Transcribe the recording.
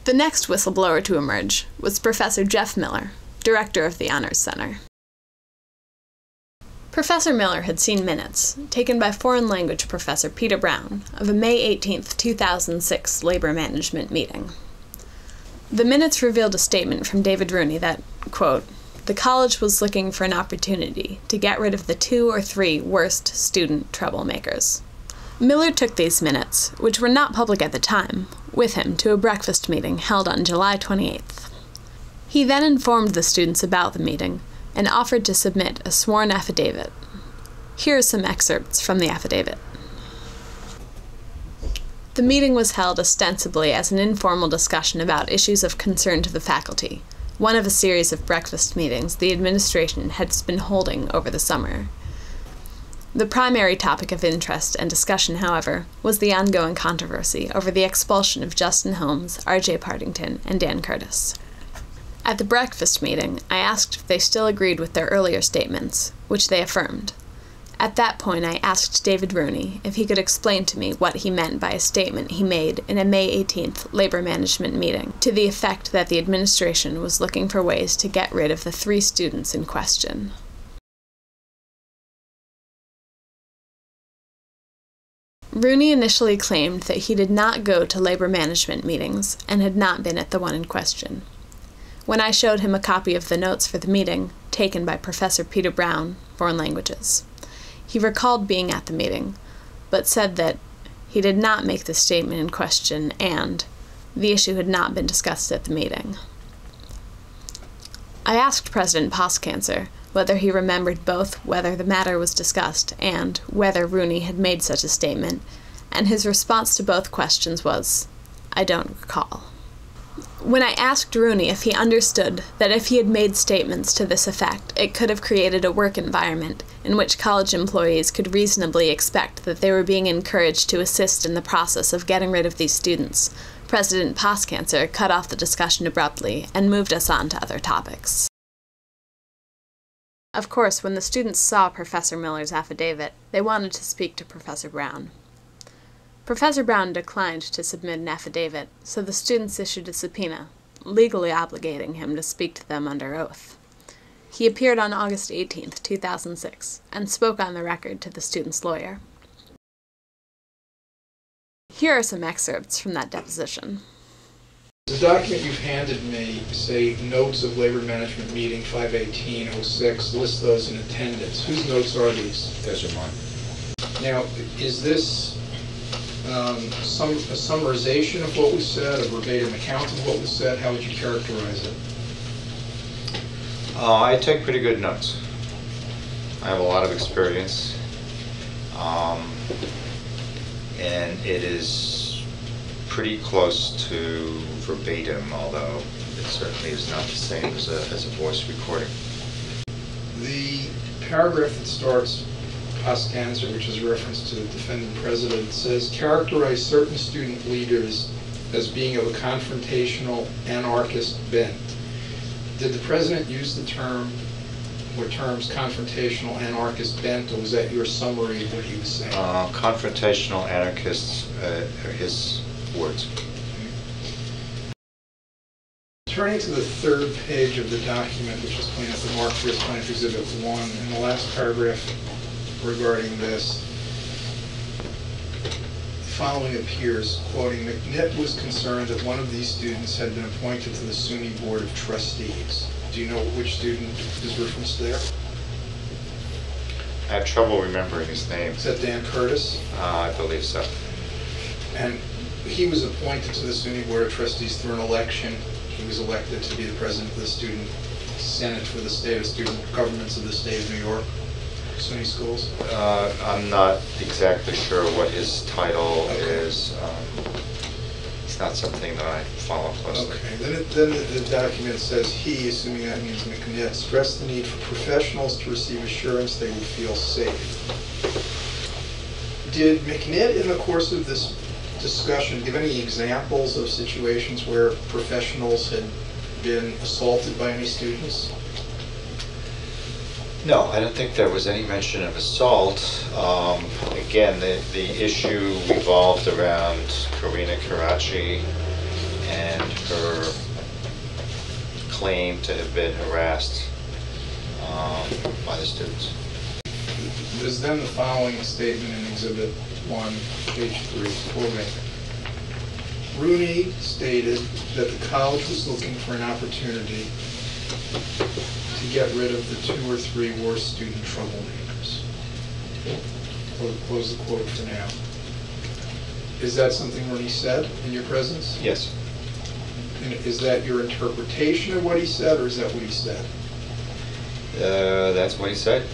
The next whistleblower to emerge was Professor Jeff Miller, director of the Honors Center. Professor Miller had seen minutes, taken by foreign language professor Peter Brown, of a May 18, 2006 labor management meeting. The minutes revealed a statement from David Rooney that, quote, "The college was looking for an opportunity to get rid of the 2 or 3 worst student troublemakers." Miller took these minutes, which were not public at the time, with him to a breakfast meeting held on July 28th. He then informed the students about the meeting and offered to submit a sworn affidavit. Here are some excerpts from the affidavit. The meeting was held ostensibly as an informal discussion about issues of concern to the faculty, one of a series of breakfast meetings the administration has been holding over the summer. The primary topic of interest and discussion, however, was the ongoing controversy over the expulsion of Justin Holmes, R.J. Partington, and Dan Curtis. At the breakfast meeting, I asked if they still agreed with their earlier statements, which they affirmed. At that point, I asked David Rooney if he could explain to me what he meant by a statement he made in a May 18th labor management meeting, to the effect that the administration was looking for ways to get rid of the 3 students in question. Rooney initially claimed that he did not go to labor management meetings and had not been at the one in question. When I showed him a copy of the notes for the meeting, taken by Professor Peter Brown, Foreign Languages, he recalled being at the meeting, but said that he did not make the statement in question and the issue had not been discussed at the meeting. I asked President Postcancer whether he remembered both whether the matter was discussed and whether Rooney had made such a statement, and his response to both questions was, "I don't recall." When I asked Rooney if he understood that if he had made statements to this effect, it could have created a work environment in which college employees could reasonably expect that they were being encouraged to assist in the process of getting rid of these students, President Postcancer cut off the discussion abruptly and moved us on to other topics. Of course, when the students saw Professor Miller's affidavit, they wanted to speak to Professor Brown. Professor Brown declined to submit an affidavit, so the students issued a subpoena, legally obligating him to speak to them under oath. He appeared on August 18, 2006, and spoke on the record to the student's lawyer. Here are some excerpts from that deposition. The document you've handed me, say, notes of labor management meeting 5/18/06, list those in attendance. Whose notes are these? Those are mine. Now, is this a summarization of what was said, a verbatim account of what was said? How would you characterize it? I take pretty good notes. I have a lot of experience, and it is pretty close to verbatim, although it certainly is not the same as a voice recording. The paragraph that starts past answer, which is a reference to the defendant president, says, characterize certain student leaders as being of a confrontational, anarchist bent. Did the president use the term or terms confrontational, anarchist bent, or was that your summary of what he was saying? Confrontational anarchists are his words. Turning to the 3rd page of the document, which is pointing at the marked for Plaintiff Exhibit 1, in the last paragraph regarding this, the following appears, quoting, McNitt was concerned that one of these students had been appointed to the SUNY Board of Trustees. Do you know which student is referenced there? I have trouble remembering his name. Is that Dan Curtis? I believe so. And he was appointed to the SUNY Board of Trustees through an election. He was elected to be the president of the Student Senate for the State of Student Governments of the State of New York, SUNY schools. I'm not exactly sure what his title is. It's not something that I follow closely. Okay, then the document says he, assuming that means McNitt, stressed the need for professionals to receive assurance they will feel safe. Did McNitt, in the course of this discussion, give any examples of situations where professionals had been assaulted by any students? No, I don't think there was any mention of assault. Again, the issue revolved around Karina Karachi and her claim to have been harassed by the students. There's then the following statement in Exhibit 1, page 3, quoting, Rooney stated that the college was looking for an opportunity to get rid of the 2 or 3 worst student troublemakers. Close the quote for now. Is that something Rooney said in your presence? Yes. And is that your interpretation of what he said, or is that what he said? That's what he said.